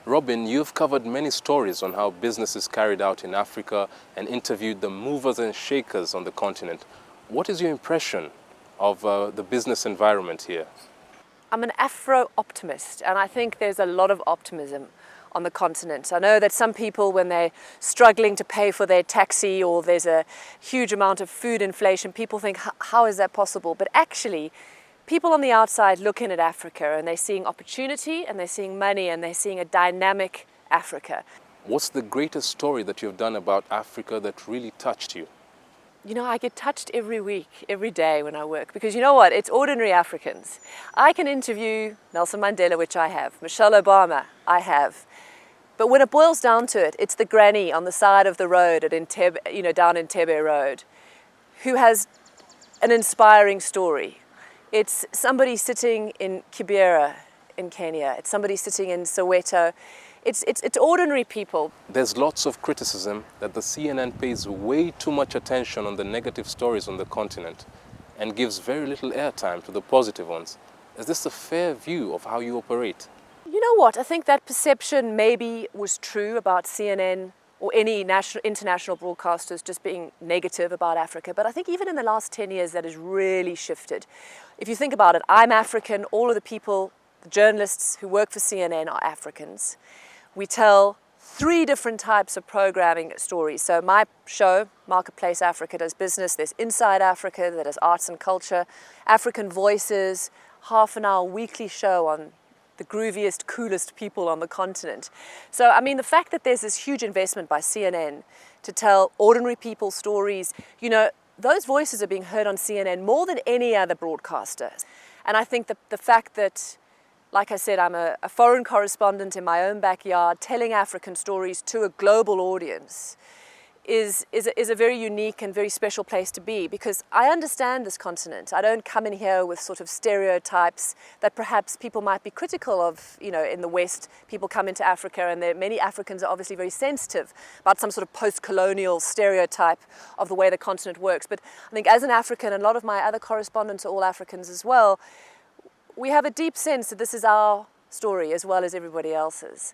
Robyn, you've covered many stories on how business is carried out in Africa and interviewed the movers and shakers on the continent. What is your impression of the business environment here? I'm an Afro-optimist, and I think there's a lot of optimism on the continent. I know that some people, when they're struggling to pay for their taxi or there's a huge amount of food inflation, people think, how is that possible? But actually, people on the outside looking at Africa and they're seeing opportunity and they're seeing money and they're seeing a dynamic Africa. What's the greatest story that you've done about Africa that really touched you? You know, I get touched every week, every day when I work, because you know what? It's ordinary Africans. I can interview Nelson Mandela, which I have, Michelle Obama, I have. But when it boils down to it, it's the granny on the side of the road at Entebbe, down Entebbe Road, who has an inspiring story. It's somebody sitting in Kibera in Kenya. It's somebody sitting in Soweto. It's ordinary people. There's lots of criticism that the CNN pays way too much attention on the negative stories on the continent and gives very little airtime to the positive ones. Is this a fair view of how you operate? You know what? I think that perception maybe was true about CNN or any international broadcasters just being negative about Africa. But I think even in the last 10 years, that has really shifted. If you think about it, I'm African. All of the people, the journalists who work for CNN are Africans. We tell 3 different types of programming stories. So my show, Marketplace Africa, does business. There's Inside Africa, that is arts and culture. African Voices, half-an-hour weekly show on the grooviest, coolest people on the continent. So, I mean, the fact that there's this huge investment by CNN to tell ordinary people's stories, those voices are being heard on CNN more than any other broadcaster. And I think that the fact that, like I said, I'm a foreign correspondent in my own backyard telling African stories to a global audience is a very unique and very special place to be, because I understand this continent. I don't come in here with sort of stereotypes that perhaps people might be critical of, in the West. People come into Africa and many Africans are obviously very sensitive about some sort of post-colonial stereotype of the way the continent works. But I think as an African, and a lot of my other correspondents are all Africans as well, we have a deep sense that this is our story as well as everybody else's.